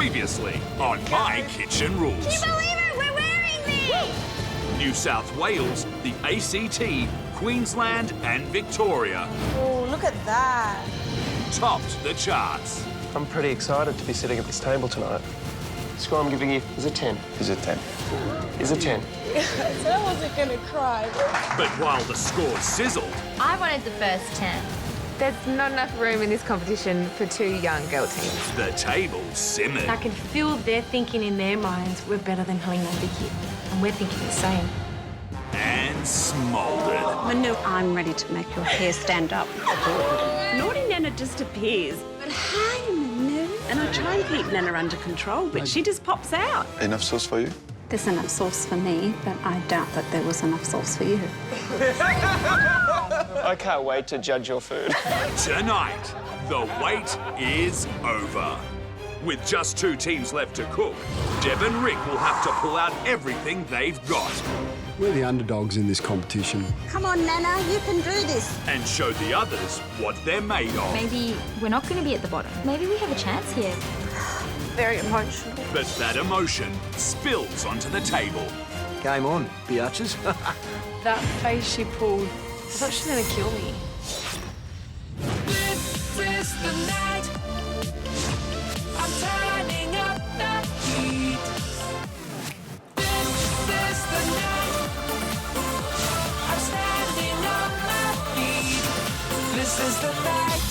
Previously on My Kitchen Rules. Can you believe it? We're wearing these! New South Wales, the ACT, Queensland and Victoria Oh, look at that. topped the charts. I'm pretty excited to be sitting at this table tonight. The score I'm giving you is a 10. Is it 10? Is a 10. So I wasn't going to cry. But while the score sizzled, I wanted the first 10. There's not enough room in this competition for 2 young girl teams. the table simmered. I can feel their thinking in their minds, we're better than Colin and Vicky. And we're thinking the same. And smouldered. Manu, I'm ready to make your hair stand up. Naughty Nana just appears. But hi, Manu. And I try and keep Nana under control, but she just pops out. Enough sauce for you? There's enough sauce for me, but I doubt that there was enough sauce for you. I can't wait to judge your food. Tonight, the wait is over. With just 2 teams left to cook, Deb and Rick will have to pull out everything they've got We're the underdogs in this competition. Come on, Nana, you can do this. and show the others what they're made of. Maybe we're not going to be at the bottom. Maybe we have a chance here. Very emotional. But that emotion spills onto the table. Game on, biatches. That face she pulled, I thought she was going to kill me. This is the night. I'm turning up the heat. This is the night. I'm standing on my feet. This is the night.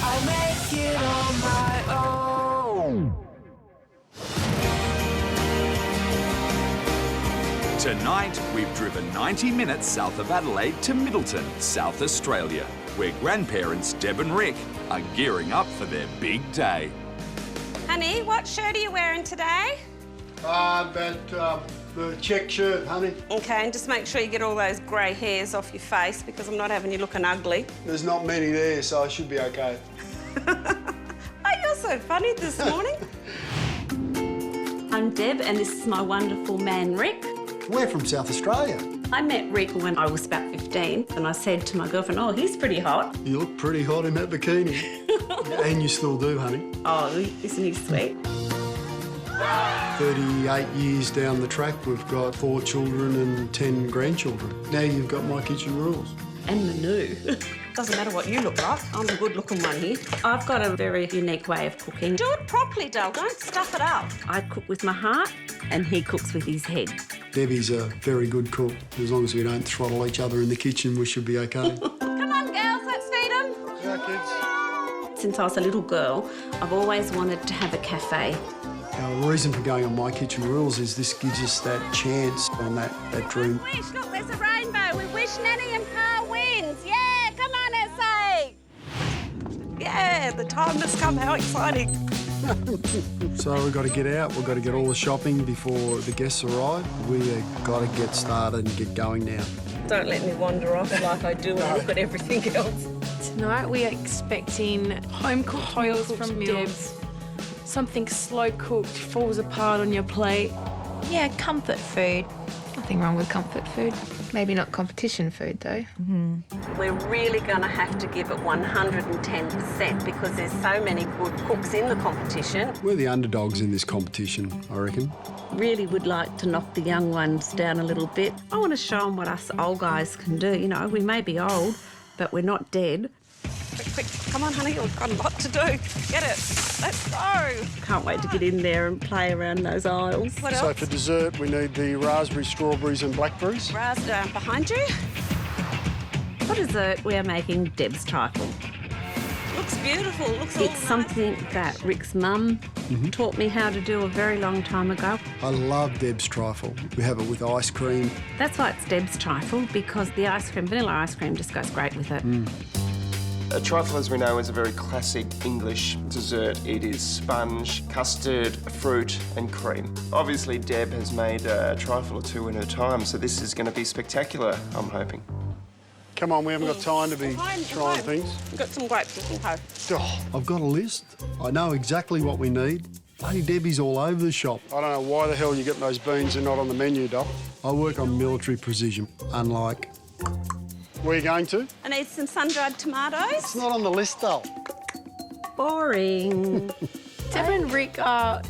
I'll make it on my own. Tonight, we've driven 90 minutes south of Adelaide to Middleton, South Australia, where grandparents Deb and Rick are gearing up for their big day. Honey, what shirt are you wearing today? The check shirt, honey. Okay, and just make sure you get all those grey hairs off your face because I'm not having you looking ugly. There's not many there, so I should be okay. Oh, you're so funny this morning. I'm Deb, and this is my wonderful man, Rick. We're from South Australia. I met Rick when I was about 15, and I said to my girlfriend, oh, he's pretty hot. You look pretty hot in that bikini. And you still do, honey. Oh, isn't he sweet? 38 years down the track, we've got 4 children and 10 grandchildren. Now you've got My Kitchen Rules. And Manu. Doesn't matter what you look like. I'm the good-looking one here. I've got a very unique way of cooking. Do it properly, Del. Don't stuff it up. I cook with my heart, and he cooks with his head. Debbie's a very good cook. As long as we don't throttle each other in the kitchen, we should be okay. Come on, girls, let's feed them. Yeah, kids. Since I was a little girl, I've always wanted to have a cafe. The reason for going on My Kitchen Rules is this gives us that chance on that dream. Wish, look, there's a rainbow. We wish Nanny and Pa wins. Yeah, come on, SA. Yeah, the time has come. How exciting. So we've got to get out, we've got to get all the shopping before the guests arrive. We've got to get started and get going now. Don't let me wander off like I do and look at everything else. Tonight we are expecting home-cooked hoils from Deb. Something slow-cooked, falls apart on your plate. Yeah, comfort food. Nothing wrong with comfort food. Maybe not competition food, though. We're really going to have to give it 110% because there's so many good cooks in the competition. We're the underdogs in this competition, I reckon. Really would like to knock the young ones down a little bit. I want to show them what us old guys can do. You know, we may be old, but we're not dead. Quick, come on, honey, we've got a lot to do. Get it. Let's go. Can't wait to get in there and play around those aisles. What So else? for dessert, we need the raspberries, strawberries and blackberries. Raz down behind you. For dessert, we are making Deb's Trifle. Looks beautiful. Looks all It's nice. something that Rick's mum taught me how to do a very long time ago. I love Deb's Trifle. We have it with ice cream. That's why it's Deb's Trifle, because the ice cream, vanilla ice cream, just goes great with it. A trifle, as we know, is a very classic English dessert. It is sponge, custard, fruit and cream. Obviously, Deb has made a trifle or 2 in her time, so this is going to be spectacular, I'm hoping. Come on, we haven't got time to be trying things. We've got some grapes we can have. Oh, I've got a list. I know exactly what we need. Bloody Debbie's all over the shop. I don't know why the hell you're getting those beans and not on the menu, Doc. I work on military precision, unlike... Where are you going to? I need some sun-dried tomatoes. It's not on the list, though. Boring. Deb and Rick are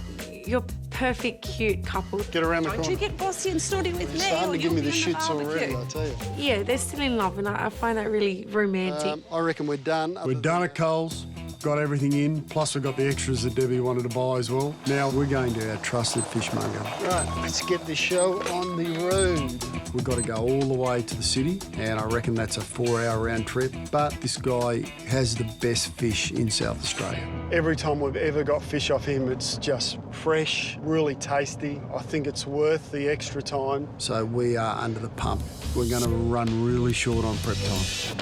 your perfect, cute couple. Get around the corner. Don't you get bossy and snotty with me, Starting or to give me you'll the be on shits already, barbecue. I tell you. Yeah, they're still in love, and I find that really romantic. I reckon we're done. We're done at Coles. Got everything in, plus we've got the extras that Debbie wanted to buy as well. Now we're going to our trusted fishmonger. Right, let's get the show on the road. We've got to go all the way to the city, and I reckon that's a 4-hour round trip. But this guy has the best fish in South Australia. Every time we've ever got fish off him, it's just fresh, really tasty. I think it's worth the extra time. So we are under the pump. We're going to run really short on prep time.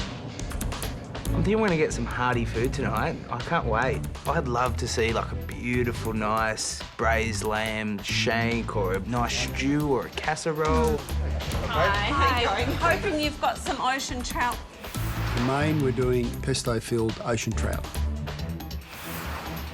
I think we're going to get some hearty food tonight. I can't wait. I'd love to see like a beautiful, nice braised lamb shank or a nice stew or a casserole. Hi. Hoping you've got some ocean trout. For Maine, we're doing pesto-filled ocean trout.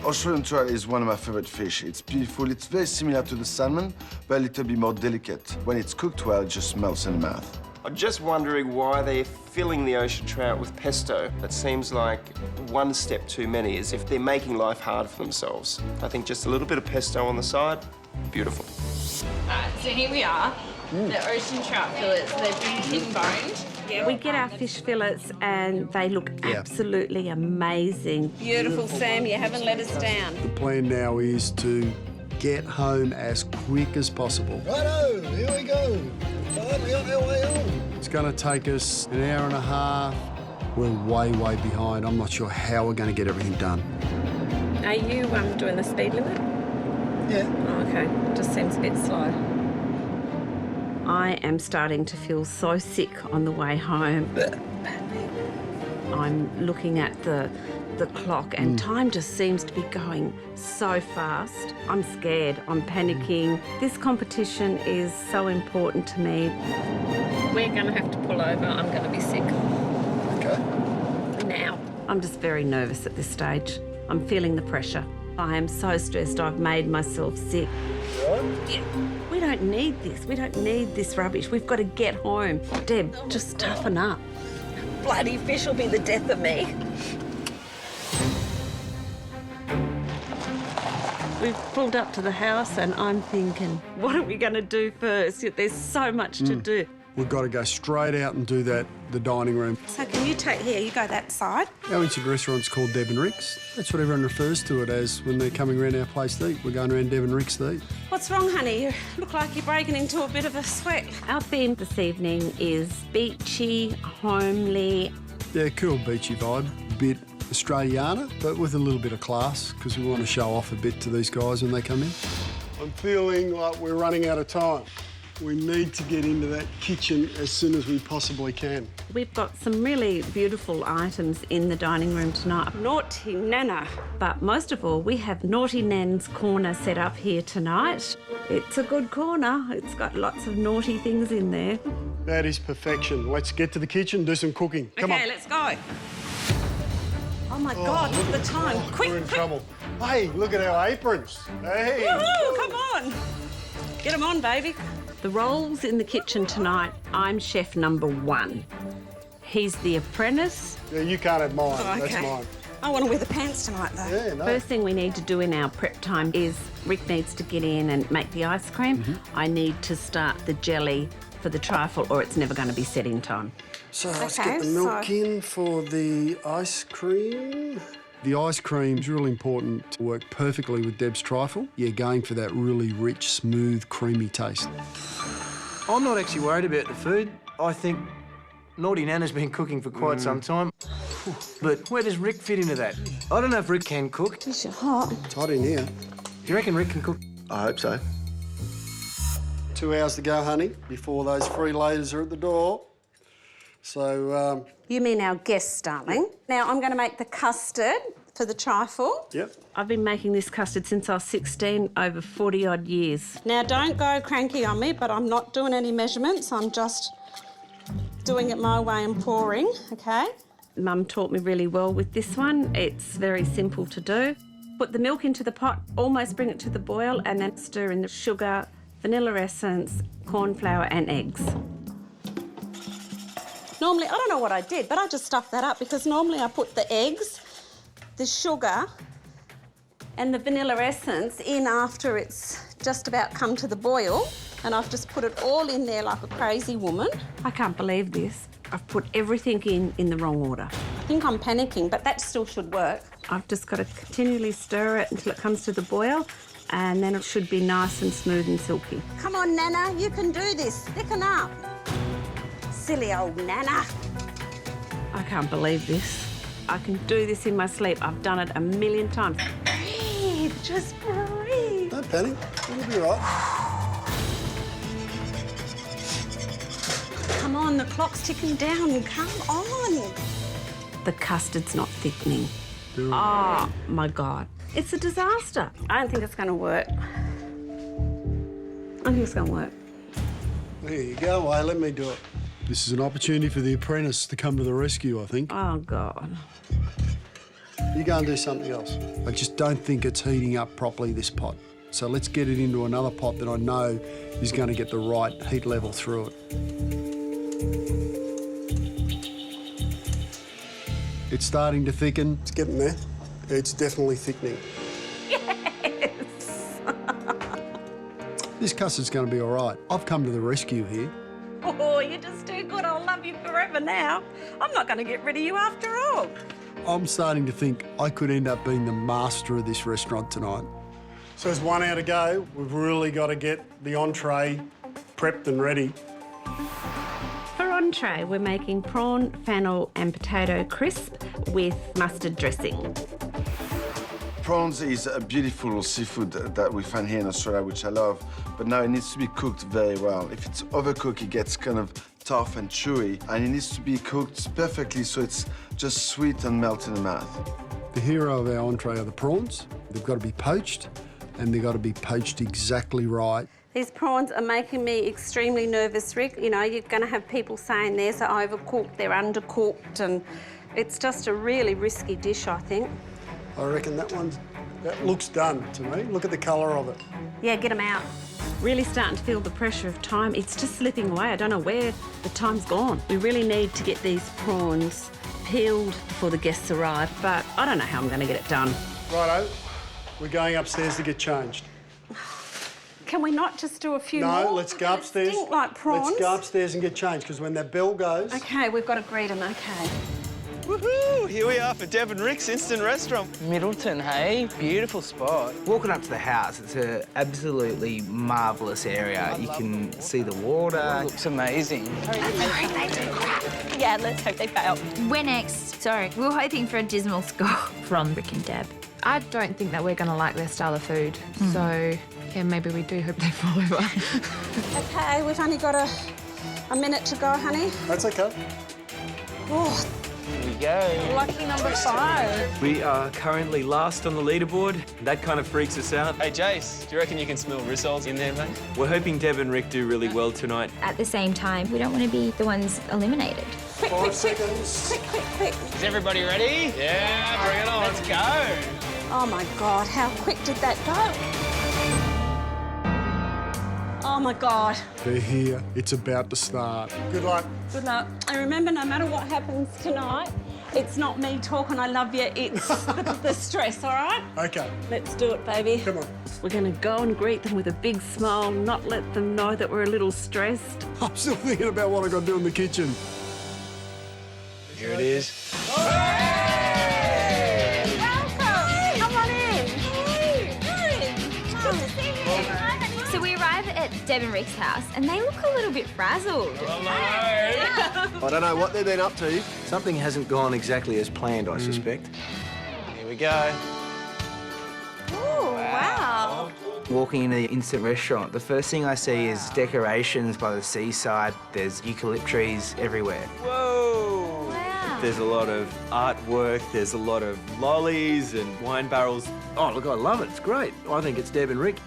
Australian trout is one of my favorite fish. It's beautiful. It's very similar to the salmon, but a little bit more delicate. When it's cooked well, it just melts in the mouth. I'm just wondering why they're filling the ocean trout with pesto. That seems like one step too many, as if they're making life hard for themselves. I think just a little bit of pesto on the side, beautiful. So here we are, the ocean trout fillets. They've been tin-boned. We get our fish fillets and they look absolutely amazing. Beautiful, Sam. You haven't let us down. The plan now is to get home as quick as possible. Righto, here we go. Finally on our way home. It's going to take us an hour and a half. We're way, way behind. I'm not sure how we're going to get everything done. Are you doing the speed limit? Yeah. Oh, okay. Just seems a bit slow. I am starting to feel so sick on the way home. I'm looking at the clock and time just seems to be going so fast. I'm scared, I'm panicking. This competition is so important to me. We're going to have to pull over. I'm going to be sick. Okay. Now. I'm just very nervous at this stage. I'm feeling the pressure. I am so stressed I've made myself sick. Yeah. We don't need this. We don't need this rubbish. We've got to get home. Deb, just toughen up. Bloody fish will be the death of me. We've pulled up to the house and I'm thinking, what are we going to do first? There's so much to do. We've got to go straight out and do the dining room. So can you take here? You go that side. Our instant restaurant's called Deb and Rick's. That's what everyone refers to it as when they're coming around our place to eat. We're going around Deb and Rick's to eat. What's wrong, honey? You look like you're breaking into a bit of a sweat. Our theme this evening is beachy, homely. Yeah, cool beachy vibe. Bit Australiana, but with a little bit of class, because we want to show off a bit to these guys when they come in. I'm feeling like we're running out of time. We need to get into that kitchen as soon as we possibly can. We've got some really beautiful items in the dining room tonight. Naughty Nana. But most of all, we have Naughty Nan's corner set up here tonight. It's a good corner. It's got lots of naughty things in there. That is perfection. Let's get to the kitchen, do some cooking. Come on. Okay, let's go. Oh my God, look at the time. Quick, We're in quick. trouble. Hey, look at our aprons. Hey. Woohoo, come on. Get them on, baby. The roles in the kitchen tonight, I'm chef number 1. He's the apprentice. Yeah, you can't have mine. Oh, okay. That's mine. I want to wear the pants tonight, though. Yeah, no. First thing we need to do in our prep time is Rick needs to get in and make the ice cream. I need to start the jelly for the trifle or it's never going to be set in time. So let's Okay, get the milk in for the ice cream. The ice cream is really important to work perfectly with Deb's trifle. You're going for that really rich, smooth, creamy taste. I'm not actually worried about the food. I think Naughty Nana's been cooking for quite some time. But where does Rick fit into that? I don't know if Rick can cook. It's hot. It's hot in here. Do you reckon Rick can cook? I hope so. 2 hours to go, honey, before those free laters are at the door. So, You mean our guests, darling. Now I'm going to make the custard for the trifle. yep. I've been making this custard since I was 16, over 40-odd years. Now don't go cranky on me, but I'm not doing any measurements. I'm just doing it my way and pouring, okay? Mum taught me really well with this one. It's very simple to do. Put the milk into the pot, almost bring it to the boil, and then stir in the sugar, vanilla essence, corn flour and eggs. Normally, I don't know what I did, but I just stuffed that up because normally I put the eggs, the sugar and the vanilla essence in after it's just about come to the boil. And I've just put it all in there like a crazy woman. I can't believe this. I've put everything in the wrong order. I think I'm panicking, but that still should work. I've just got to continually stir it until it comes to the boil, and then it should be nice and smooth and silky. Come on, Nana, you can do this. Thicken up. Silly old Nana. I can't believe this. I can do this in my sleep. I've done it a million times. Breathe, just breathe. Don't panic. You'll be right. Come on, the clock's ticking down. Come on. The custard's not thickening. Oh, my God. It's a disaster. I don't think it's going to work. I think it's going to work. There you go, away. Let me do it. This is an opportunity for the apprentice to come to the rescue, I think. Oh, God. You go and do something else. I just don't think it's heating up properly, this pot. So let's get it into another pot that I know is going to get the right heat level through it. It's starting to thicken. It's getting there. It's definitely thickening. Yes! This custard's going to be all right. I've come to the rescue here. Oh, you're just too good. I'll love you forever now. I'm not going to get rid of you after all. I'm starting to think I could end up being the master of this restaurant tonight. So there's one hour to go. We've really got to get the entree prepped and ready. For entree, we're making prawn, fennel and potato crisp with mustard dressing. Prawns is a beautiful seafood that we find here in Australia, which I love, but now it needs to be cooked very well. If it's overcooked, it gets kind of tough and chewy, and it needs to be cooked perfectly so it's just sweet and melt in the mouth. The hero of our entree are the prawns. They've got to be poached, and they've got to be poached exactly right. These prawns are making me extremely nervous, Rick. You know, you're going to have people saying they're overcooked, they're undercooked, and it's just a really risky dish, I think. I reckon that looks done to me. Look at the colour of it. Yeah, get them out. Really starting to feel the pressure of time. It's just slipping away. I don't know where the time's gone. We really need to get these prawns peeled before the guests arrive, but I don't know how I'm going to get it done. Righto, we're going upstairs to get changed. Can we not just do a few more? No, let's go upstairs. Stink like prawns. Let's go upstairs and get changed, because when that bell goes... OK, we've got to greet them, OK. Woohoo! Here we are for Deb and Rick's instant restaurant. Middleton, hey? Beautiful spot. Walking up to the house, it's an absolutely marvellous area. You can see the water. It looks amazing. Yeah, let's hope they fail. We're next. Sorry, we were hoping for a dismal score from Rick and Deb. I don't think that we're going to like their style of food. So, yeah, maybe we do hope they fall over. OK, we've only got a minute to go, honey. That's OK. Oh. Here we go. Lucky number 5. We are currently last on the leaderboard. That kind of freaks us out. Hey, Jace, do you reckon you can smell rissoles in there, mate? We're hoping Deb and Rick do really well tonight. At the same time, we don't want to be the ones eliminated. Quick, 5 quick, seconds. quick, quick, quick. Is everybody ready? Yeah, bring it on. Let's go. Oh, my God, how quick did that go? Oh, my God. They're here. It's about to start. Good luck. Good luck. And remember, no matter what happens tonight, it's not me talking I love you, it's the stress, all right? OK. Let's do it, baby. Come on. We're going to go and greet them with a big smile, not let them know that we're a little stressed. I'm still thinking about what I've got to do in the kitchen. Here it is. So we arrive at Deb and Rick's house, and they look a little bit frazzled. Hello. I don't know what they've been up to. Something hasn't gone exactly as planned, I suspect. Here we go. Oh, wow. Walking into the instant restaurant, the first thing I see is decorations by the seaside. There's eucalypt trees everywhere. Whoa. Wow. There's a lot of artwork, there's a lot of lollies and wine barrels. Oh, look, I love it. It's great. I think it's Deb and Rick.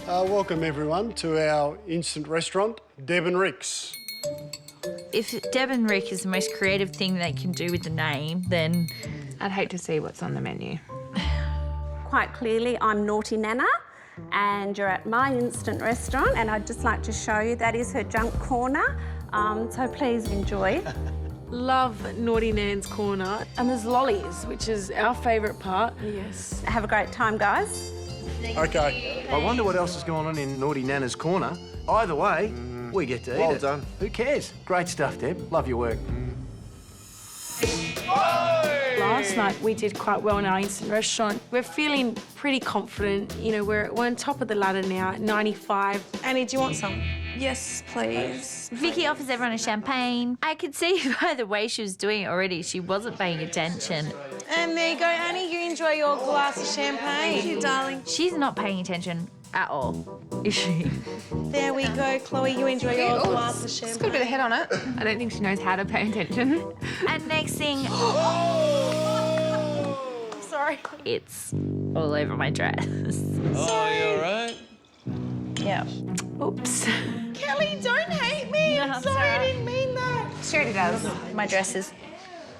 Welcome, everyone, to our instant restaurant, Deb and Rick's. If Deb and Rick is the most creative thing they can do with the name, then I'd hate to see what's on the menu. Quite clearly, I'm Naughty Nana, and you're at my instant restaurant, and I'd just like to show you that is her junk corner, so please enjoy. Love Naughty Nan's Corner. And there's lollies, which is our favourite part. Yes. Have a great time, guys. Okay. I wonder what else is going on in Naughty Nana's Corner. Either way, we get to eat it. Well done. Who cares? Great stuff, Deb. Love your work. Last night we did quite well in our instant restaurant. We're feeling pretty confident. You know, we're on top of the ladder now at 95. Annie, do you want some? Yes, please. Vicky offers everyone a champagne. I could see by the way she was doing it already, she wasn't paying attention. And there you go, Annie. You enjoy your glass of champagne. Thank you, darling. She's not paying attention at all, is she? There we go, Chloe. You enjoy your glass of champagne. It's got a bit of head on it. I don't think she knows how to pay attention. And next thing... Sorry. It's all over my dress. Oh, you all right? Yeah. Oops. Kelly, don't hate me. No, I'm sorry, I didn't mean that. She already does. My dress is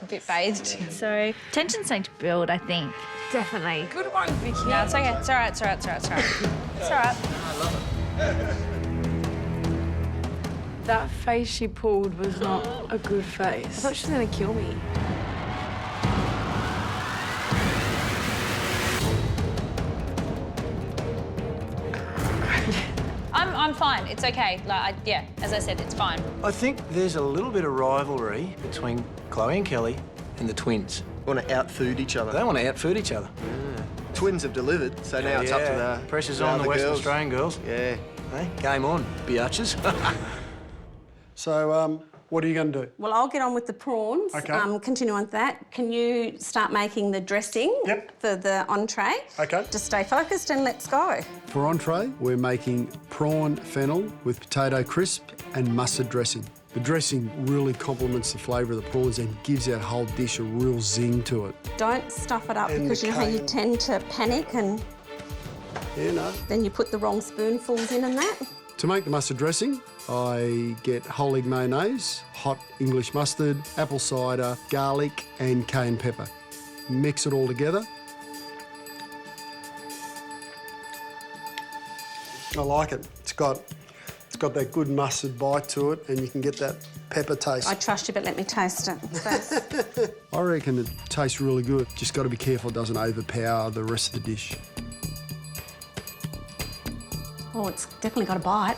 a bit bathed. So tension's starting to build, I think. Definitely. Good one, Vicky. No, it's okay. It's all right. It's all right. It's all right. It's all right. It's all right. I love it. That face she pulled was not a good face. I thought she was going to kill me. I'm fine. It's okay. Like, yeah, as I said, it's fine. I think there's a little bit of rivalry between Chloe and Kelly and the twins. Want to outfood each other. They want to outfood each other. Twins have delivered, so now it's up to the pressure's on the Western Australian girls. Yeah. Hey, game on, biatches. So, what are you going to do? Well, I'll get on with the prawns. Okay. Continue on with that. Can you start making the dressing for the entree? Okay. Just stay focused and let's go. For entree, we're making prawn fennel with potato crisp and mustard dressing. The dressing really complements the flavour of the prawns and gives that whole dish a real zing to it. Don't stuff it up And because the you know how you kale. tend to panic and You know. then you put the wrong spoonfuls in and that. To make the mustard dressing, I get whole egg mayonnaise, hot English mustard, apple cider, garlic and cayenne pepper. Mix it all together. I like it. It's got that good mustard bite to it and you can get that pepper taste. I trust you, but let me taste it first. I reckon it tastes really good. Just got to be careful it doesn't overpower the rest of the dish. Oh, it's definitely got a bite.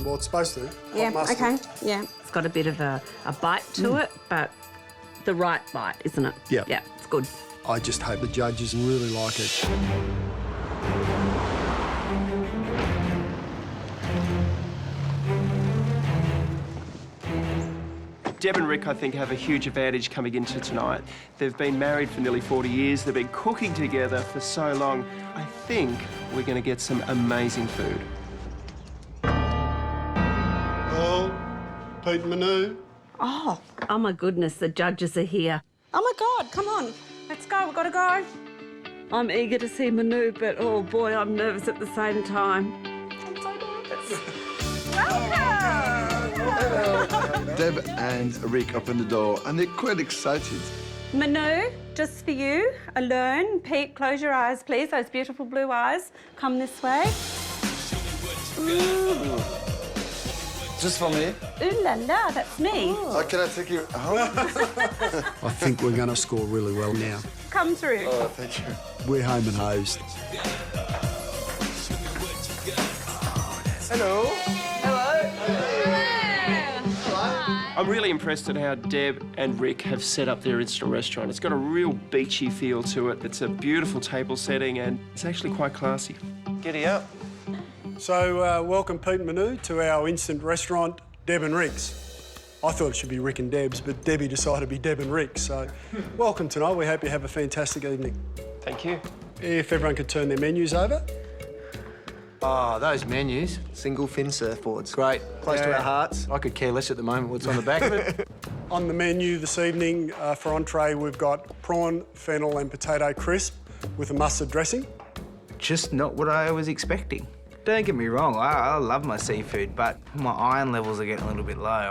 Well, it's supposed to. Yeah, Hot mustard. okay, yeah. It's got a bit of a bite to it, but the right bite, isn't it? Yeah. Yeah, it's good. I just hope the judges really like it. Deb and Rick, I think, have a huge advantage coming into tonight. They've been married for nearly 40 years. They've been cooking together for so long. I think we're going to get some amazing food. Oh, Pete and Manu. Oh my goodness, the judges are here. Oh my God, come on. Let's go, we've got to go. I'm eager to see Manu, but oh boy, I'm nervous at the same time. I'm so nervous. Deb and Rick open the door and they're quite excited. Manu, just for you, alone. Pete, close your eyes, please. Those beautiful blue eyes. Come this way. Ooh. Just for me? Ooh la la, that's me. Oh, can I take you home? I think we're going to score really well now. Come through. Oh, thank you. We're home and hosed. Hello. I'm really impressed at how Deb and Rick have set up their instant restaurant. It's got a real beachy feel to it. It's a beautiful table setting and it's actually quite classy. Giddy up. So, welcome Pete and Manu to our instant restaurant, Deb and Rick's. I thought it should be Rick and Deb's, but Debbie decided to be Deb and Rick. So, welcome tonight. We hope you have a fantastic evening. Thank you. If everyone could turn their menus over. Oh, those menus. Single fin surfboards. Great. Close to our hearts. I could care less at the moment what's on the back of it. On the menu this evening for entree, we've got prawn, fennel and potato crisp with a mustard dressing. Just not what I was expecting. Don't get me wrong, I love my seafood, but my iron levels are getting a little bit low.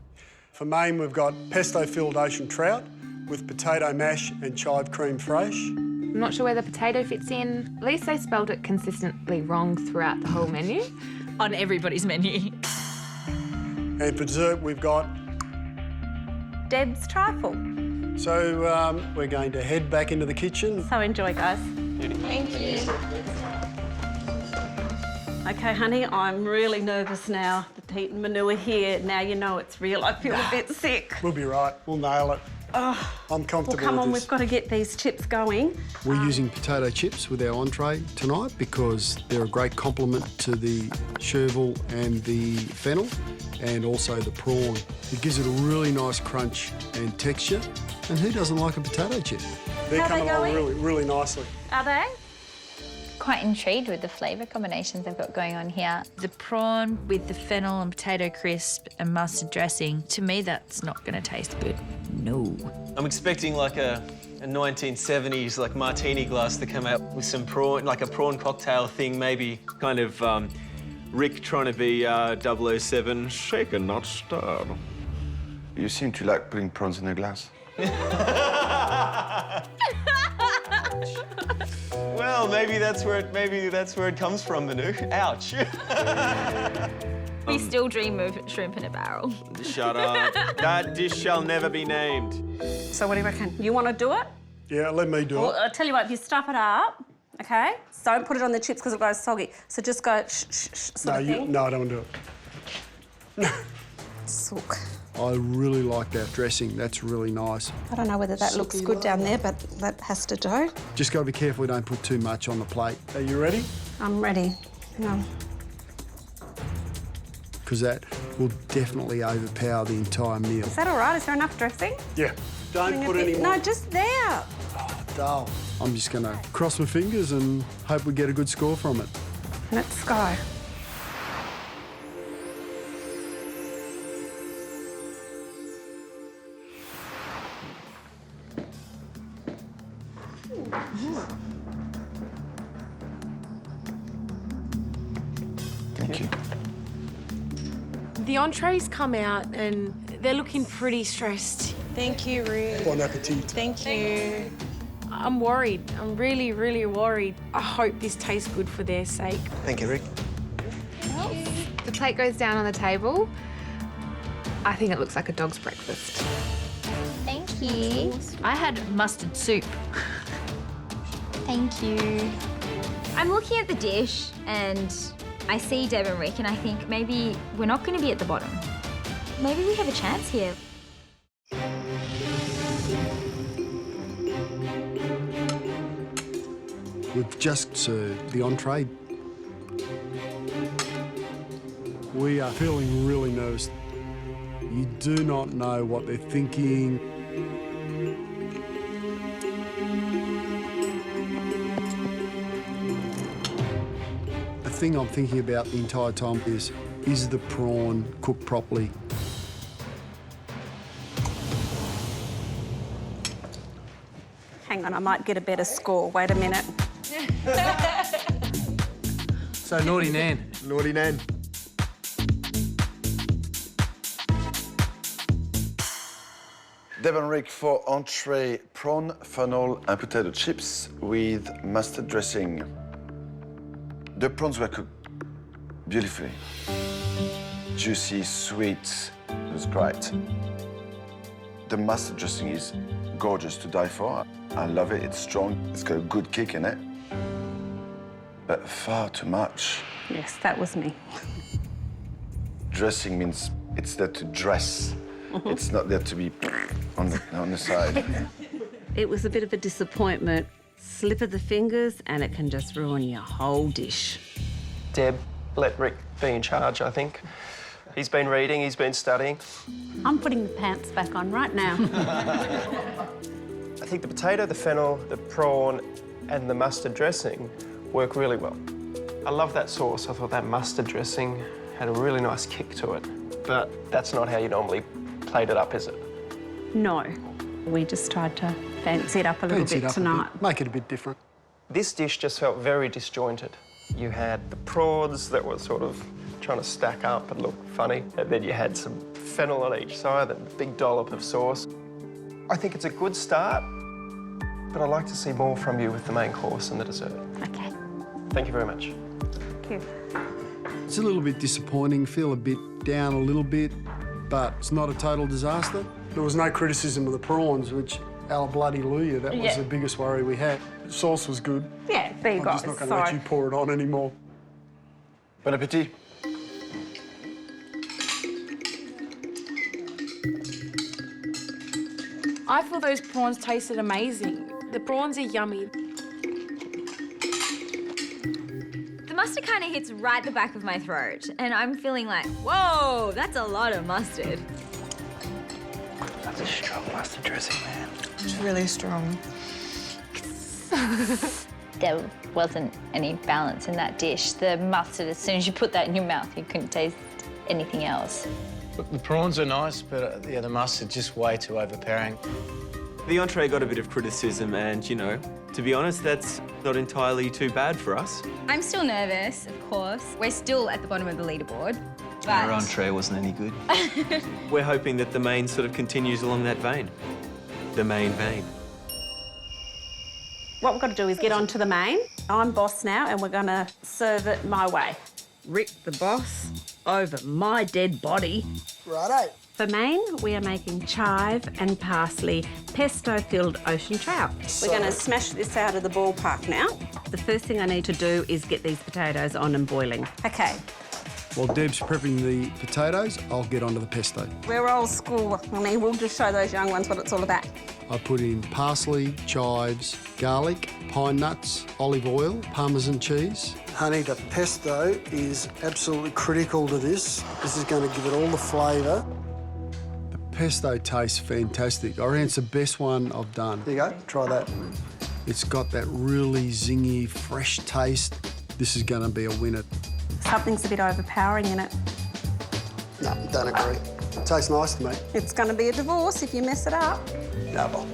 For main, we've got pesto-filled ocean trout with potato mash and chive cream fraîche. I'm not sure where the potato fits in. At least they spelled it consistently wrong throughout the whole menu. On everybody's menu. And for dessert, we've got Deb's Trifle. So we're going to head back into the kitchen. So enjoy, guys. Thank you. Okay, honey, I'm really nervous now. The Pete and Manu are here. Now you know it's real. I feel a bit sick. We'll be right. We'll nail it. Oh, I'm comfortable well, come on, with this. we've got to get these chips going. We're using potato chips with our entree tonight because they're a great complement to the chervil and the fennel and also the prawn. It gives it a really nice crunch and texture. And who doesn't like a potato chip? They're How coming they along going? really nicely. Are they? Quite intrigued with the flavour combinations they've got going on here. The prawn with the fennel and potato crisp and mustard dressing, to me that's not going to taste good. No. I'm expecting like a 1970s like martini glass to come out with some prawn, like a prawn cocktail thing, maybe kind of Rick trying to be 007, shaken, not stirred. You seem to like putting prawns in a glass. Well, maybe that's where it comes from, Manu. Ouch. We still dream of shrimp in a barrel. Shut up. That dish shall never be named. So what do you reckon? You want to do it? Yeah, let me do Well, it. I'll tell you what, if you stuff it up, okay? So don't put it on the chips because it goes soggy. So just go shh, shh, shh, sort of thing. No, I don't want to do it. Sook. I really like that dressing. That's really nice. I don't know whether that looks good down there, but that has to do. Just got to be careful we don't put too much on the plate. Are you ready? I'm ready. No. Because that will definitely overpower the entire meal. Is that all right? Is there enough dressing? Yeah. Don't Putting a put bit- any more. No, just there. Dull. I'm just going to cross my fingers and hope we get a good score from it. Let's go. Thank you. The entrees come out and they're looking pretty stressed. Thank you, Rick. Bon appetit. Thank you. I'm worried. I'm really, really worried. I hope this tastes good for their sake. Thank you, Rick. The plate goes down on the table. I think it looks like a dog's breakfast. Thank you. I had mustard soup. Thank you. I'm looking at the dish and I see Deb and Rick and I think maybe we're not going to be at the bottom. Maybe we have a chance here. We've just served the entree. We are feeling really nervous. You do not know what they're thinking. The thing I'm thinking about the entire time is the prawn cooked properly? Hang on, I might get a better score. Wait a minute. So naughty Nan. Naughty Nan. Deb and Rick for entree, prawn, fennel and potato chips with mustard dressing. The prawns were cooked beautifully. Juicy, sweet, it was great. The mustard dressing is gorgeous to die for. I love it, it's strong, it's got a good kick in it. But far too much. Yes, that was me. Dressing means it's there to dress. It's not there to be on the side. It was a bit of a disappointment. Slip of the fingers and it can just ruin your whole dish. Deb, let Rick be in charge, I think. He's been reading, he's been studying. I'm putting the pants back on right now. I think the potato, the fennel, the prawn and the mustard dressing work really well. I love that sauce. I thought that mustard dressing had a really nice kick to it. But that's not how you normally plate it up, is it? No. We just tried to fancy it up a little Fancy it bit up a tonight. bit, make it a bit different. This dish just felt very disjointed. You had the prawns that were sort of trying to stack up and look funny, and then you had some fennel on each side and a big dollop of sauce. I think it's a good start, but I'd like to see more from you with the main course and the dessert. Okay. Thank you very much. Thank you. It's a little bit disappointing, feel a bit down a little bit, but it's not a total disaster. There was no criticism of the prawns, which, hallelujah, that was the biggest worry we had. The sauce was good. Yeah, there you go. I'm just not going to let you pour it on anymore. Bon appétit. I feel those prawns tasted amazing. The prawns are yummy. The mustard kind of hits right the back of my throat, and I'm feeling like, whoa, that's a lot of mustard. That's a strong mustard dressing, man. It's really strong. There wasn't any balance in that dish. The mustard, as soon as you put that in your mouth, you couldn't taste anything else. Look, the prawns are nice, but yeah, the mustard's just way too overpowering. The entree got a bit of criticism and, you know, to be honest, that's not entirely too bad for us. I'm still nervous, of course. We're still at the bottom of the leaderboard, but... Our entree wasn't any good. We're hoping that the main sort of continues along that vein. The main vein. What we've got to do is get on to the main. I'm boss now and we're going to serve it my way. Rick the boss over my dead body. Righto. For main, we are making chive and parsley pesto-filled ocean trout. We're going to smash this out of the ballpark now. The first thing I need to do is get these potatoes on and boiling. Okay, While Deb's prepping the potatoes, I'll get onto the pesto. we're old school. I mean, we'll just show those young ones what it's all about. I put in parsley, chives, garlic, pine nuts, olive oil, Parmesan cheese. Honey, the pesto is absolutely critical to this. This is going to give it all the flavour. The pesto tastes fantastic. I reckon it's the best one I've done. There you go, try that. It's got that really zingy, fresh taste. This is going to be a winner. Something's a bit overpowering in it. No, don't agree. It tastes nice to me. It's going to be a divorce if you mess it up. Double.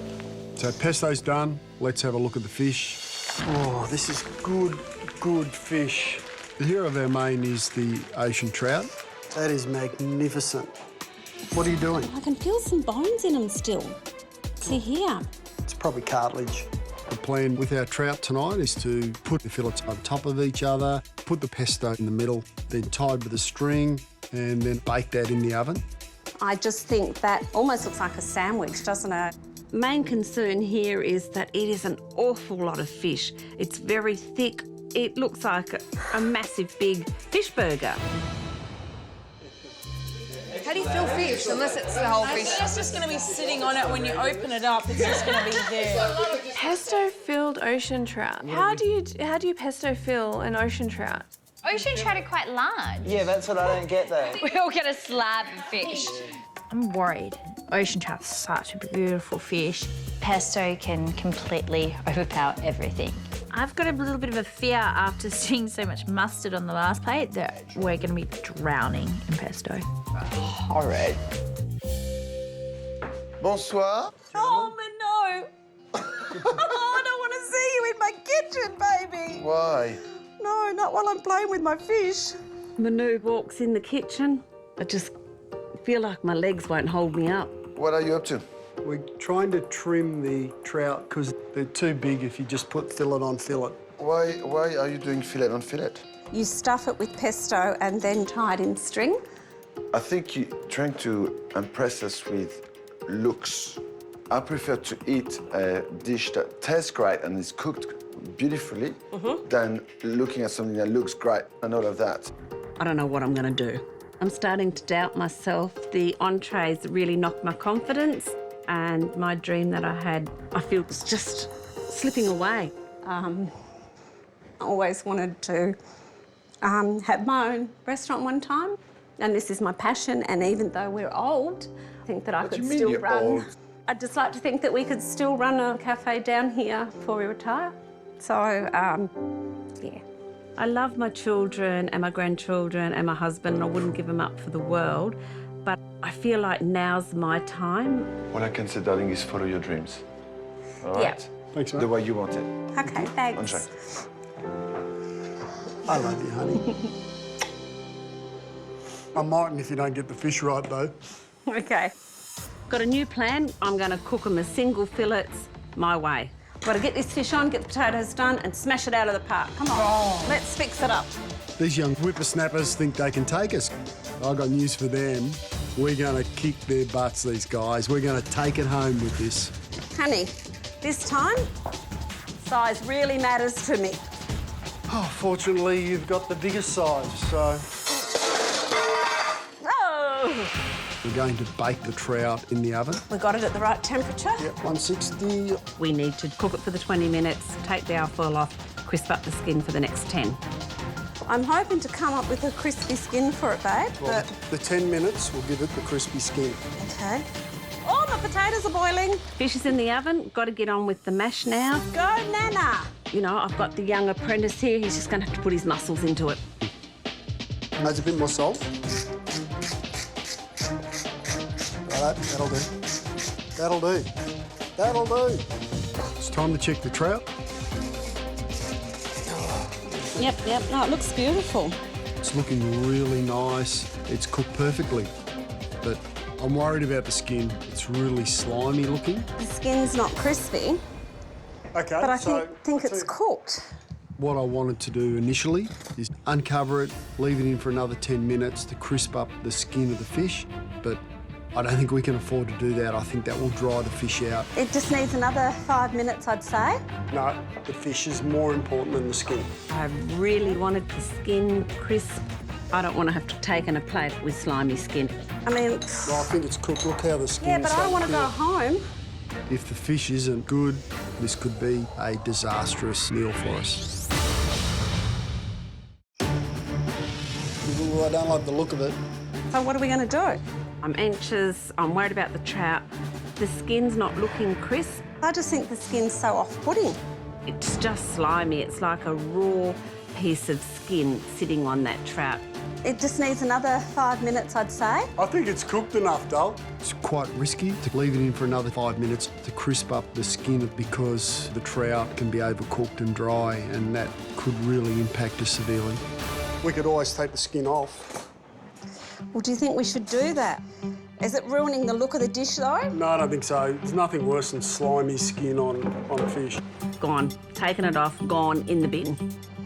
So pesto's done. Let's have a look at the fish. Oh, this is good, good fish. The hero of our main is the ocean trout. That is magnificent. What are you doing? I can feel some bones in them still. See here. It's probably cartilage. The plan with our trout tonight is to put the fillets on top of each other, put the pesto in the middle, then tied with a string, and then bake that in the oven. I just think that almost looks like a sandwich, doesn't it? Main concern here is that it is an awful lot of fish. It's very thick. It looks like a massive big fish burger. How do you feel fish, unless it's the whole fish? It's just going to be sitting on it when you open it up. It's just going to be there. Pesto-filled ocean trout. How do you pesto fill an ocean trout? Ocean trout are quite large. Yeah, that's what I don't get though. We all get a slab of fish. I'm worried. Ocean trout's such a beautiful fish. Pesto can completely overpower everything. I've got a little bit of a fear after seeing so much mustard on the last plate that we're going to be drowning in pesto. Horrid. Bonsoir. Oh, Manu! I don't want to see you in my kitchen, baby. Why? No, not while I'm playing with my fish. Manu walks in the kitchen. I just feel like my legs won't hold me up. What are you up to? We're trying to trim the trout because they're too big if you just put fillet on fillet. Why are you doing fillet on fillet? You stuff it with pesto and then tie it in string. I think you're trying to impress us with looks. I prefer to eat a dish that tastes great and is cooked beautifully than looking at something that looks great and all of that. I don't know what I'm going to do. I'm starting to doubt myself. The entrees really knocked my confidence, and my dream that I had, I feel, was just slipping away. I always wanted to have my own restaurant one time, and this is my passion. And even though we're old, I think that I could still run. Old? I'd just like to think that we could still run a cafe down here before we retire. So, yeah. I love my children and my grandchildren and my husband, and I wouldn't give them up for the world. But I feel like now's my time. What I can say, darling, is follow your dreams. All Yeah. right? Thanks, mate. The way you want it. Okay, thanks. I love you, honey. I mightn't if you don't get the fish right, though. Okay. Got a new plan. I'm going to cook them as single fillets my way. Got to get this fish on, get the potatoes done, and smash it out of the park. Come on, let's fix it up. These young whippersnappers think they can take us. I've got news for them. We're going to kick their butts, these guys. We're going to take it home with this. Honey, this time, size really matters to me. Oh, fortunately, you've got the biggest size, so... Oh! We're going to bake the trout in the oven. We got it at the right temperature? Yep, 160. We need to cook it for the 20 minutes, take the alfoil off, crisp up the skin for the next 10. I'm hoping to come up with a crispy skin for it, babe, Well, but... the 10 minutes will give it the crispy skin. OK. Oh, my potatoes are boiling. Fish is in the oven. Got to get on with the mash now. Go, Nana. You know, I've got the young apprentice here. He's just going to have to put his muscles into it. Adds a bit more salt. Right, that'll do. That'll do. That'll do. It's time to check the trout. Yep. No, it looks beautiful. It's looking really nice. It's cooked perfectly. But I'm worried about the skin. It's really slimy looking. The skin's not crispy, Okay, but I so think it's cooked. what I wanted to do initially is uncover it, leave it in for another 10 minutes to crisp up the skin of the fish. But I don't think we can afford to do that. I think that will dry the fish out. It just needs another 5 minutes, I'd say. No, the fish is more important than the skin. I really wanted the skin crisp. I don't want to have to take in a plate with slimy skin. I mean... Well, I think it's cooked. Look how the skin Yeah, is. but I don't want to go home. If the fish isn't good, this could be a disastrous meal for us. Ooh, I don't like the look of it. So what are we going to do? I'm anxious. I'm worried about the trout. The skin's not looking crisp. I just think the skin's so off-putting. It's just slimy. It's like a raw piece of skin sitting on that trout. It just needs another 5 minutes, I'd say. I think it's cooked enough, Dal. It's quite risky to leave it in for another 5 minutes to crisp up the skin because the trout can be overcooked and dry, and that could really impact us severely. We could always take the skin off. Well, do you think we should do that? Is it ruining the look of the dish, though? No, I don't think so. There's nothing worse than slimy skin on a fish. Gone. Taken it off, gone in the bin.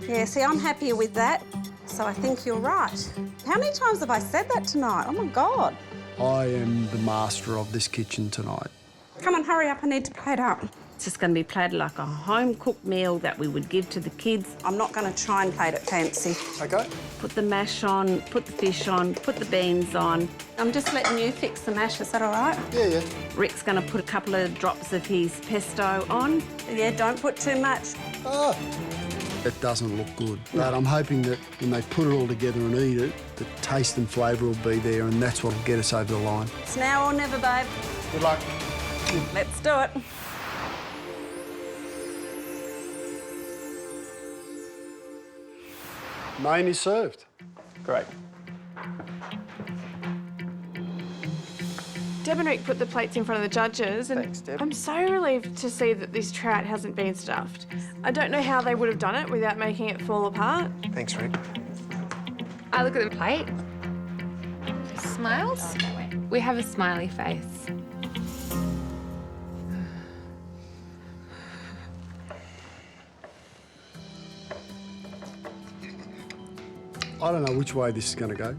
Yeah, see, I'm happier with that. So I think you're right. How many times have I said that tonight? Oh, my God. I am the master of this kitchen tonight. Come on, hurry up. I need to plate up. It's just going to be plated like a home-cooked meal that we would give to the kids. I'm not going to try and plate it fancy. OK. Put the mash on, put the fish on, put the beans on. I'm just letting you fix the mash. Is that all right? Yeah. Rick's going to put a couple of drops of his pesto on. Yeah, don't put too much. Oh. It doesn't look good, but I'm hoping that when they put it all together and eat it, the taste and flavour will be there, and that's what will get us over the line. It's now or never, babe. Good luck. Let's do it. Main is served. Great. Deb and Rick put the plates in front of the judges, and Thanks, Deb. I'm so relieved to see that this trout hasn't been stuffed. I don't know how they would have done it without making it fall apart. Thanks, Rick. I look at the plate. Smiles? We have a smiley face. I don't know which way this is going to go.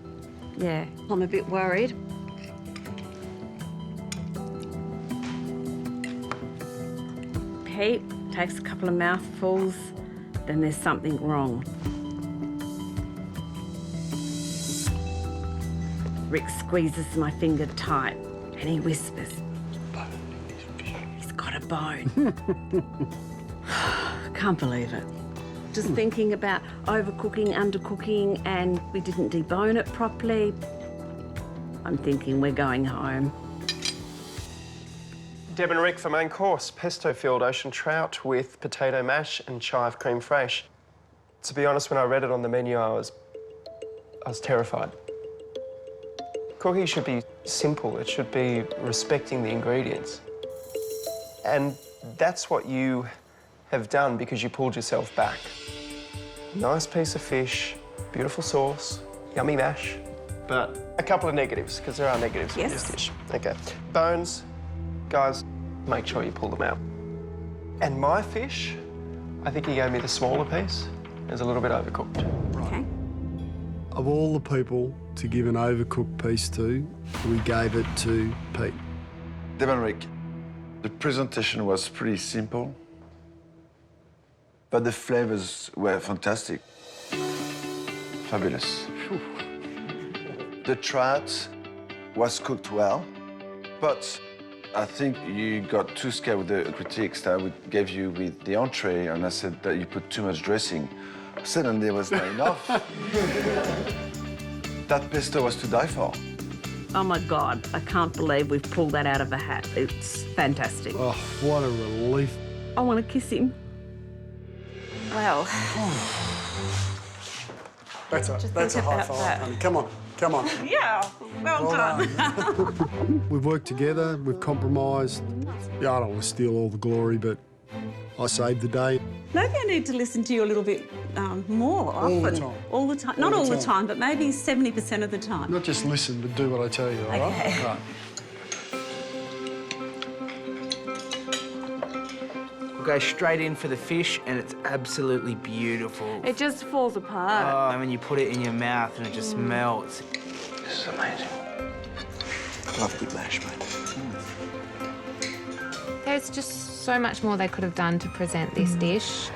Yeah, I'm a bit worried. Pete takes a couple of mouthfuls, then there's something wrong. Rick squeezes my finger tight and he whispers, "He's got a bone." Can't believe it. Just thinking about overcooking, undercooking, and we didn't debone it properly. I'm thinking we're going home. Deb and Rick for main course, Pesto-Filled ocean trout with potato mash and chive crème fraîche. To be honest, when I read it on the menu, I was terrified. Cooking should be simple. It should be respecting the ingredients. And that's what you have done because you pulled yourself back. Nice piece of fish, beautiful sauce, yummy mash, but a couple of negatives, because there are negatives in this dish. Okay. Bones, guys, make sure you pull them out. And my fish, I think he gave me the smaller piece. It's a little bit overcooked. Okay. Of all the people to give an overcooked piece to, we gave it to Pete. Deb and Rick, the presentation was pretty simple, but the flavors were fantastic. Fabulous. The trout was cooked well, but I think you got too scared with the critiques that I gave you with the entree, and I said that you put too much dressing. Suddenly there was not enough. That pesto was to die for. Oh my God, I can't believe we've pulled that out of a hat. It's fantastic. Oh, what a relief. I want to kiss him. Well, That's a think high about five, that. honey. Come on, come on. yeah, well done. We've worked together, we've compromised. Yeah, I don't want to steal all the glory, but I saved the day. Maybe I need to listen to you a little bit more often. All the time. All the time. Not all the time, but maybe 70% of the time. Not just listen, but do what I tell you, all right? Okay. Right. We'll go straight in for the fish, and it's absolutely beautiful. It just falls apart. Oh, and when you put it in your mouth and it just melts. This is amazing. I love good mash, mate. There's just so much more they could have done to present this dish.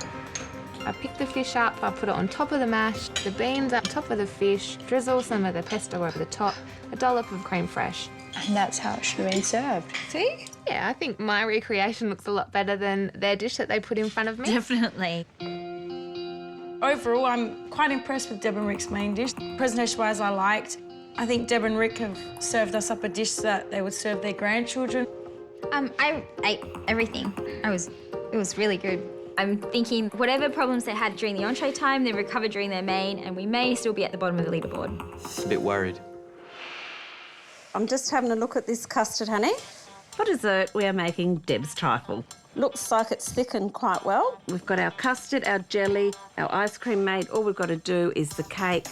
I picked the fish up, I put it on top of the mash, the beans up top of the fish, drizzle some of the pesto over the top, a dollop of crème fraîche. And that's how it should have been served. See? Yeah, I think my recreation looks a lot better than their dish that they put in front of me. Definitely. Overall, I'm quite impressed with Deb and Rick's main dish. Presentation-wise, I liked. I think Deb and Rick have served us up a dish that they would serve their grandchildren. I ate everything. It was really good. I'm thinking whatever problems they had during the entree time, they recovered during their main, and we may still be at the bottom of the leaderboard. A bit worried. I'm just having a look at this custard, honey. For dessert, we are making Deb's trifle. Looks like it's thickened quite well. We've got our custard, our jelly, our ice cream made. All we've got to do is the cake.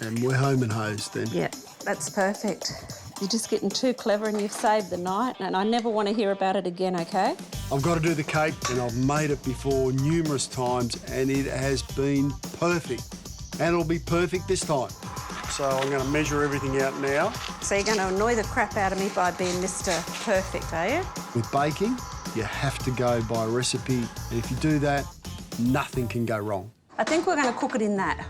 And we're home and hosed then. Yeah, that's perfect. You're just getting too clever and you've saved the night, and I never want to hear about it again, OK? I've got to do the cake, and I've made it before numerous times, and it has been perfect. And it'll be perfect this time. So I'm going to measure everything out now. So you're going to annoy the crap out of me by being Mr. Perfect, are you? With baking, you have to go by recipe, and if you do that, nothing can go wrong. I think we're going to cook it in that.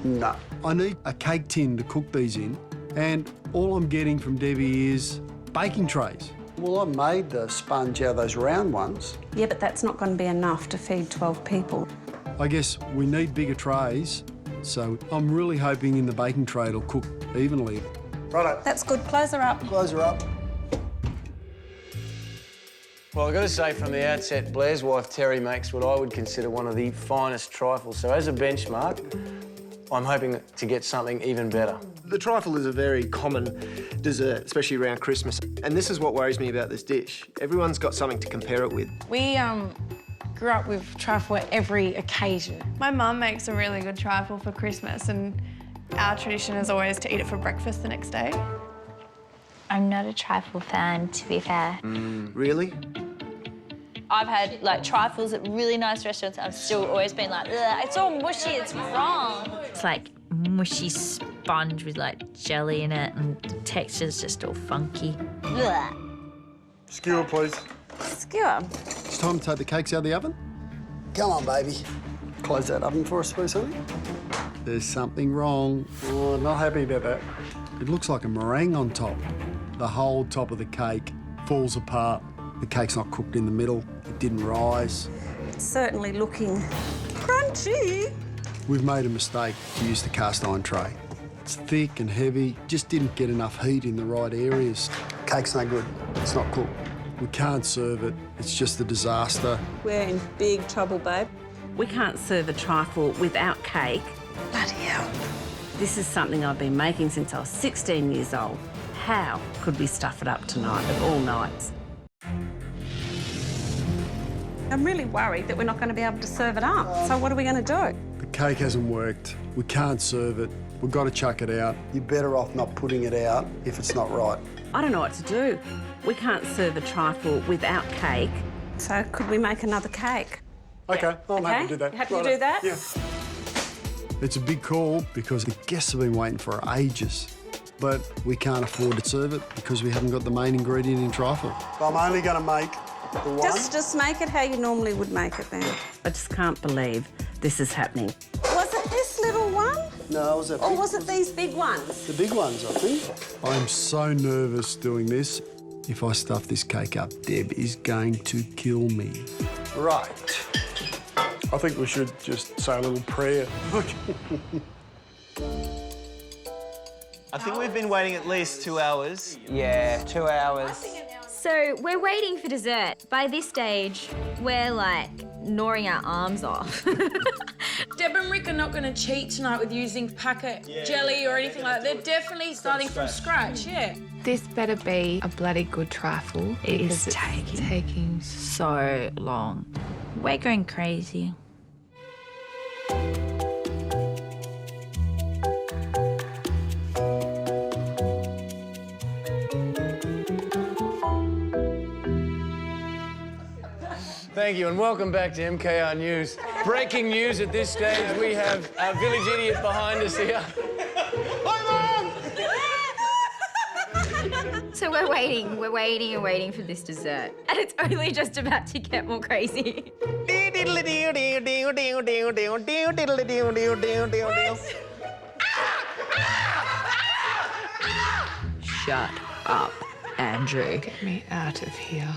No. I need a cake tin to cook these in, and all I'm getting from Debbie is baking trays. Well, I made the sponge out of those round ones. Yeah, but that's not going to be enough to feed 12 people. I guess we need bigger trays, so I'm really hoping in the baking tray it'll cook evenly. Righto. That's good. Close her up. Close her up. Well, I've got to say from the outset, Blair's wife Terry makes what I would consider one of the finest trifles. So as a benchmark, I'm hoping to get something even better. The trifle is a very common dessert, especially around Christmas. And this is what worries me about this dish. Everyone's got something to compare it with. We grew up with trifle at every occasion. My mum makes a really good trifle for Christmas, and our tradition is always to eat it for breakfast the next day. I'm not a trifle fan, to be fair. Really? I've had like trifles at really nice restaurants. I've still always been like, ugh, it's all mushy, it's wrong. It's like mushy sponge with like jelly in it, and the texture's just all funky. Ugh. Skewer, please. Skewer. It's time to take the cakes out of the oven. Come on, baby. Close that oven for us, please, honey. There's something wrong. Oh, I'm not happy about that. It looks like a meringue on top. The whole top of the cake falls apart. The cake's not cooked in the middle. It didn't rise. It's certainly looking crunchy. We've made a mistake to use the cast iron tray. It's thick and heavy, just didn't get enough heat in the right areas. Cake's no good. It's not cooked. We can't serve it. It's just a disaster. We're in big trouble, babe. We can't serve a trifle without cake. Bloody hell. This is something I've been making since I was 16 years old. How could we stuff it up tonight of all nights? I'm really worried that we're not going to be able to serve it up. So what are we going to do? The cake hasn't worked. We can't serve it. We've got to chuck it out. You're better off not putting it out if it's not right. I don't know what to do. We can't serve a trifle without cake. So could we make another cake? OK, I'm happy to do that. Happy to do that? Yeah. It's a big call because the guests have been waiting for ages. But we can't afford to serve it because we haven't got the main ingredient in trifle. I'm only going to make the one. Just make it how you normally would make it then. I just can't believe this is happening. Was it this little one? No, it was that Or big, was it these big ones? the big ones, I think. I'm so nervous doing this. If I stuff this cake up, Deb is going to kill me. Right. I think we should just say a little prayer. I think we've been waiting at least 2 hours. Yeah, 2 hours. So we're waiting for dessert. By this stage, we're like gnawing our arms off. Deb and Rick are not going to cheat tonight with using packet jelly or anything like that. They're definitely starting from scratch, yeah. This better be a bloody good trifle. It is because it's taking so long. We're going crazy. Thank you, and welcome back to MKR News. Breaking news at this stage, we have our village idiot behind us here. So we're waiting and waiting for this dessert. And it's only just about to get more crazy. Shut up, Andrew. Get me out of here.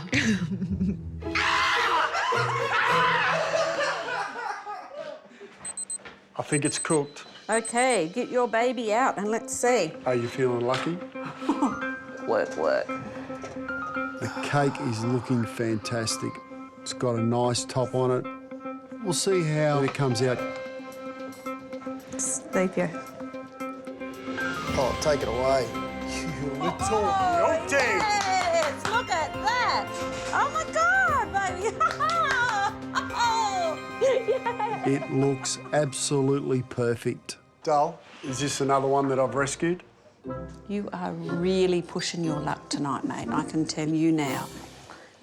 I think it's cooked. Okay, get your baby out and let's see. Are you feeling lucky? Work, work. The cake is looking fantastic. It's got a nice top on it. We'll see how it comes out. Leave you. Oh, take it away. You little naughty. Yes, look at that. Oh my God, baby. Yeah. It looks absolutely perfect. Dull, is this another one that I've rescued? You are really pushing your luck tonight, mate. I can tell you now.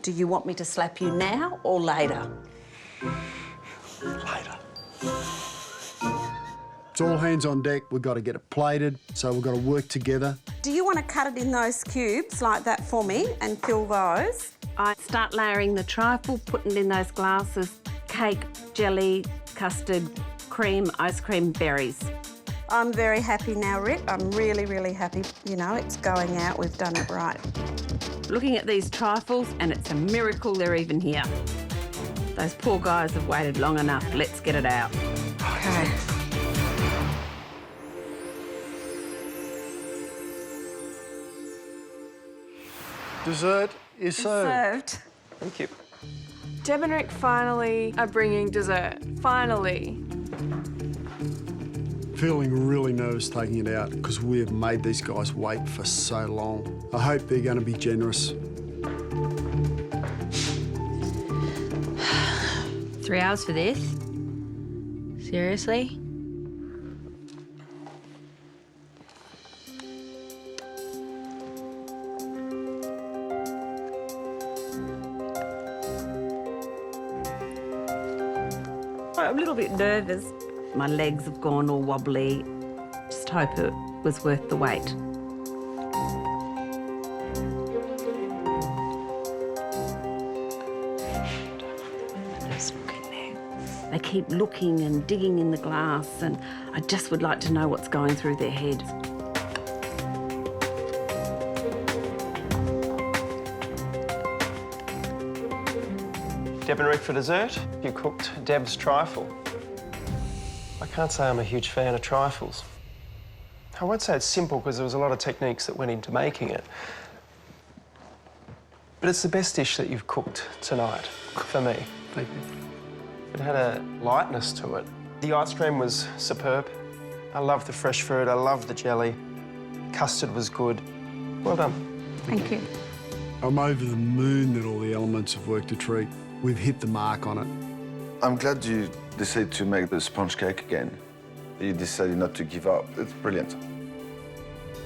Do you want me to slap you now or later? Later. It's all hands on deck. We've got to get it plated, so we've got to work together. Do you want to cut it in those cubes like that for me and fill those? I start layering the trifle, putting it in those glasses, cake, jelly, custard, cream, ice cream, berries. I'm very happy now, Rick. I'm really, really happy. You know, it's going out. We've done it right. Looking at these trifles, and it's a miracle they're even here. Those poor guys have waited long enough. Let's get it out. Okay. Dessert is served. Thank you. Deb and Rick finally are bringing dessert. Finally. Feeling really nervous taking it out because we have made these guys wait for so long. I hope they're going to be generous. 3 hours for this? Seriously? I'm a little bit nervous. My legs have gone all wobbly. Just hope it was worth the wait. They keep looking and digging in the glass, and I just would like to know what's going through their heads. Deb and Rick for dessert. You cooked Deb's trifle. I can't say I'm a huge fan of trifles. I won't say it's simple because there was a lot of techniques that went into making it. But it's the best dish that you've cooked tonight, for me. Thank you. It had a lightness to it. The ice cream was superb. I love the fresh fruit, I love the jelly. Custard was good. Well done. Thank you. I'm over the moon that all the elements have worked a treat. We've hit the mark on it. I'm glad you decided to make the sponge cake again. You decided not to give up. It's brilliant.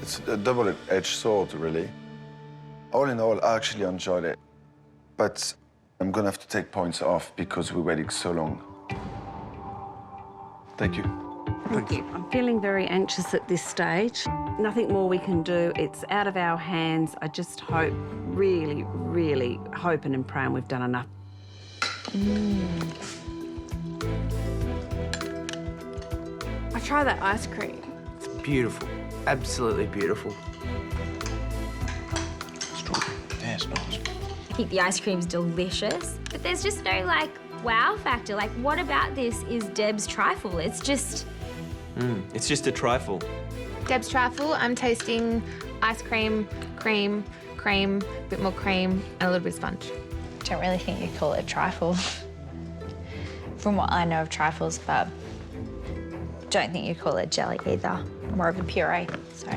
It's a double-edged sword, really. All in all, I actually enjoyed it. But I'm gonna have to take points off because we waited so long. Thank you. Thank you. I'm feeling very anxious at this stage. Nothing more we can do. It's out of our hands. I just hope, really, really hoping and praying we've done enough. I try that ice cream. It's beautiful. Absolutely beautiful. Yeah, it's nice. I think the ice cream's delicious, but there's just no, like, wow factor. Like, what about this is Deb's trifle? It's just... It's just a trifle. Deb's trifle, I'm tasting ice cream, cream, cream, a bit more cream, and a little bit of sponge. I don't really think you'd call it a trifle. From what I know of trifles, but don't think you'd call it jelly either. More of a puree, so.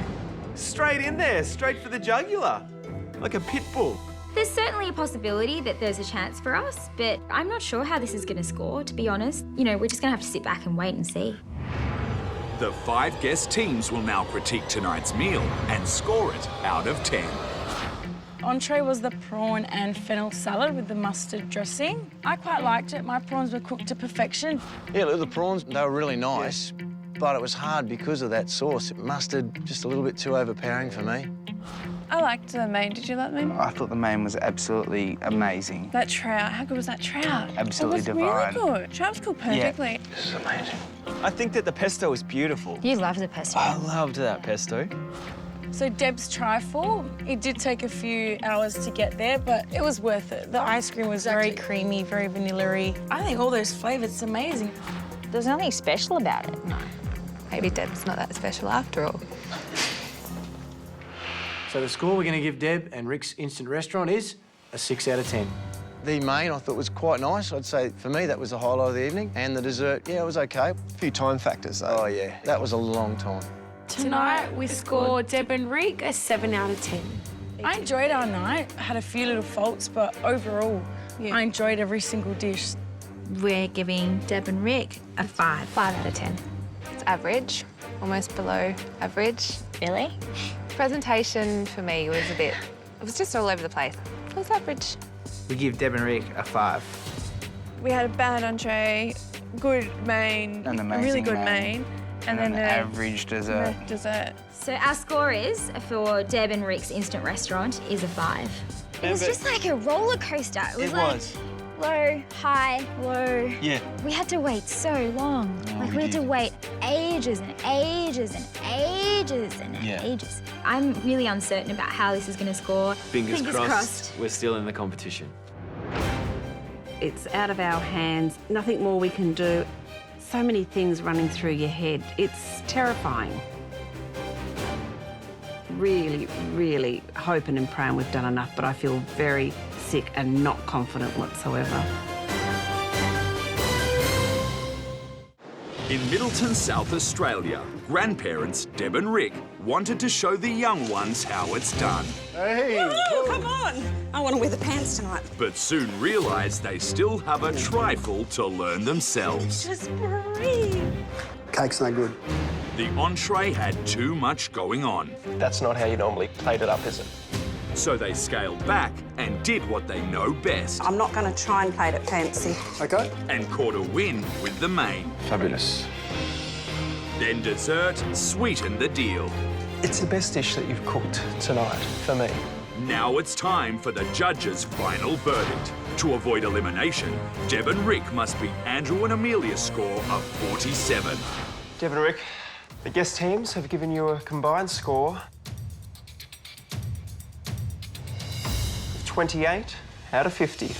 Straight in there, straight for the jugular. Like a pit bull. There's certainly a possibility that there's a chance for us, but I'm not sure how this is going to score, to be honest. You know, we're just going to have to sit back and wait and see. The 5 guest teams will now critique tonight's meal and score it out of 10. Entree was the prawn and fennel salad with the mustard dressing. I quite liked it. My prawns were cooked to perfection. Yeah, look, the prawns, they were really nice, but it was hard because of that sauce. Mustard, just a little bit too overpowering for me. I liked the main. Did you like the main? I thought the main was absolutely amazing. That trout, how good was that trout? Absolutely it was divine. really good. Trout was cooked perfectly. Yeah. This is amazing. I think that the pesto was beautiful. You loved the pesto. I loved that pesto. So Deb's trifle, it did take a few hours to get there, but it was worth it. The ice cream was very creamy, very vanilla-y. I think all those flavours, amazing. There's nothing special about it. No. Maybe Deb's not that special after all. So the score we're going to give Deb and Rick's Instant Restaurant is a 6 out of 10. The main I thought was quite nice. I'd say for me that was the highlight of the evening. And the dessert, yeah, it was okay. A few time factors, though. Oh, yeah. That was a long time. Tonight we scored Deb and Rick a 7 out of 10. I enjoyed our night. I had a few little faults, but overall, I enjoyed every single dish. We're giving Deb and Rick a 5. 5 out of 10. It's average, almost below average. Really? Presentation for me was it was just all over the place. It was average. We give Deb and Rick a 5. We had a bad entree, good main, An a amazing really good main, and then an average dessert. Dessert. So our score is, for Deb and Rick's Instant Restaurant, is a 5. It was just like a roller coaster. It was low, high, low. Yeah. We had to wait so long. We had to wait ages and ages and ages and ages. I'm really uncertain about how this is going to score. Fingers crossed. We're still in the competition. It's out of our hands. Nothing more we can do. So many things running through your head. It's terrifying. Really, really hoping and praying we've done enough, but I feel very sick and not confident whatsoever. In Middleton, South Australia, grandparents Deb and Rick wanted to show the young ones how it's done. Hey! Oh, come on! I want to wear the pants tonight. But soon realised they still have a trifle to learn themselves. Just breathe. Cake's no good. The entree had too much going on. That's not how you normally plate it up, is it? So they scaled back and did what they know best. I'm not going to try and plate it fancy. Okay. And caught a win with the main. Fabulous. Then dessert sweetened the deal. It's the best dish that you've cooked tonight, for me. Now it's time for the judges' final verdict. To avoid elimination, Deb and Rick must beat Andrew and Amelia's score of 47. Deb and Rick, the guest teams have given you a combined score of 28 out of 50.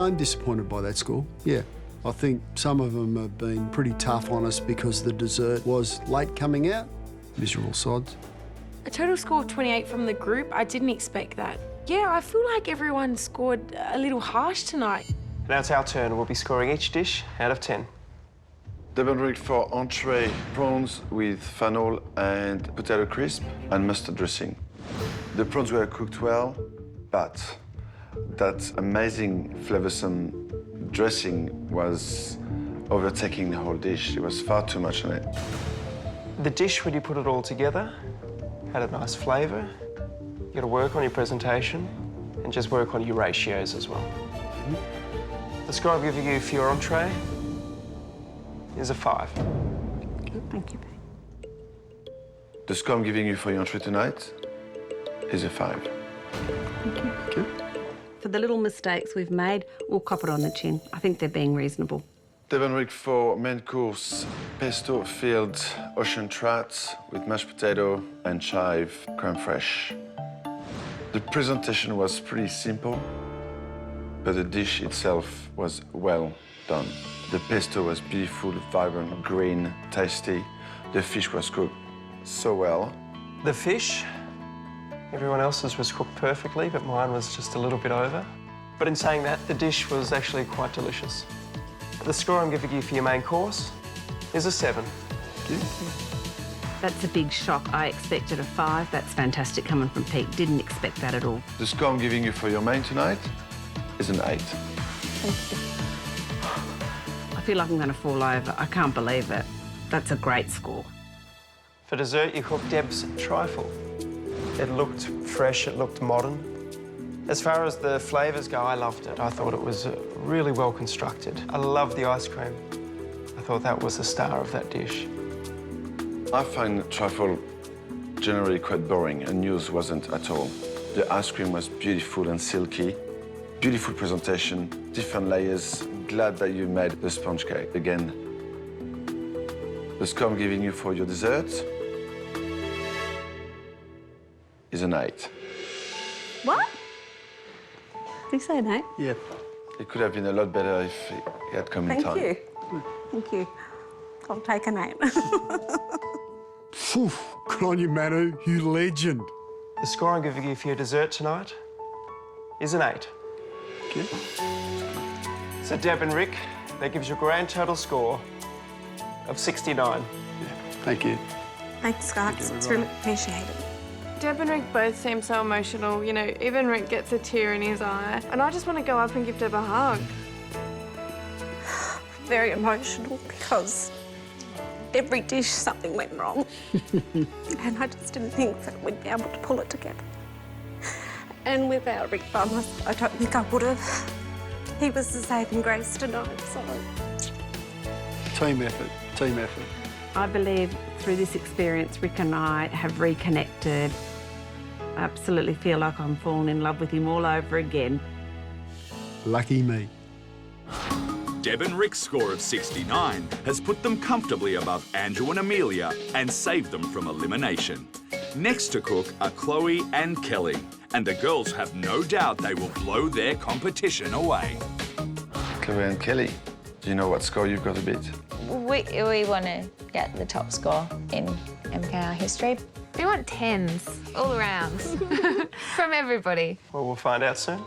I'm disappointed by that score, yeah. I think some of them have been pretty tough on us because the dessert was late coming out. Miserable sods. A total score of 28 from the group. I didn't expect that. Yeah, I feel like everyone scored a little harsh tonight. Now it's our turn. We'll be scoring each dish out of 10. Deb and Rick for entree, prawns with fennel and potato crisp and mustard dressing. The prawns were cooked well, but that amazing flavoursome dressing was overtaking the whole dish. There was far too much on it. The dish, when you put it all together, had a nice flavour. You got to work on your presentation and just work on your ratios as well. The score I've given you for your entree is a 5. Thank you. The score I'm giving you for your entree tonight is a 5. Thank you. For the little mistakes we've made, we'll cop it on the chin. I think they're being reasonable. Deb and Rick for main course, pesto-filled ocean trout with mashed potato and chive crème fraîche. The presentation was pretty simple, but the dish itself was well done. The pesto was beautiful, vibrant, green, tasty. The fish was cooked so well. The fish, everyone else's was cooked perfectly, but mine was just a little bit over. But in saying that, the dish was actually quite delicious. The score I'm giving you for your main course is a 7. That's a big shock. I expected a 5. That's fantastic coming from Pete. Didn't expect that at all. The score I'm giving you for your main tonight is an 8. Thank you. I feel like I'm going to fall over. I can't believe it. That's a great score. For dessert, you cooked Deb's trifle. It looked fresh, it looked modern. As far as the flavours go, I loved it. I thought it was really well constructed. I loved the ice cream. I thought that was the star of that dish. I find trifle generally quite boring, and yours wasn't at all. The ice cream was beautiful and silky. Beautiful presentation, different layers. Glad that you made the sponge cake again. The score I'm giving you for your dessert is an 8. What? Did you say an 8? Yeah. It could have been a lot better if it had come in time. Thank you. Thank you. I'll take an 8. Phew, good on you, Manu. You legend. The score I'm giving you for your dessert tonight is an 8. Okay. So Deb and Rick, that gives you a grand total score of 69. Thank you. Thanks, guys. It's really appreciated. Deb and Rick both seem so emotional. You know, even Rick gets a tear in his eye. And I just want to go up and give Deb a hug. Very emotional because every dish something went wrong. And I just didn't think that we'd be able to pull it together. And without Rick by my side, I don't think I would have. He was the saving grace tonight, so. Team effort, team effort. I believe through this experience, Rick and I have reconnected. I absolutely feel like I'm falling in love with him all over again. Lucky me. Deb and Rick's score of 69 has put them comfortably above Andrew and Amelia and saved them from elimination. Next to cook are Chloe and Kelly, and the girls have no doubt they will blow their competition away. Chloe and Kelly, do you know what score you've got to beat? We want to get the top score in MKR history. We want 10s all around from everybody. Well, we'll find out soon.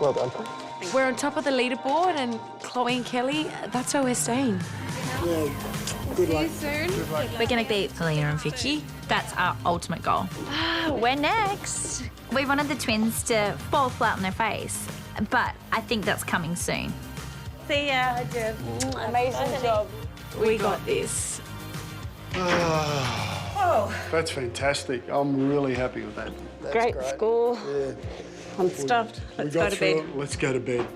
Well done. We're on top of the leaderboard, and Chloe and Kelly, that's where we're staying. Yeah, good luck. See you soon. Good luck. We're going to beat Felina and Vicky. That's our ultimate goal. We're next. We wanted the twins to fall flat on their face, but I think that's coming soon. See ya, Deb. Amazing job. We got this. Oh. That's fantastic. I'm really happy with that. Great score. Yeah. I'm stuffed. Let's go to bed. Let's go to bed.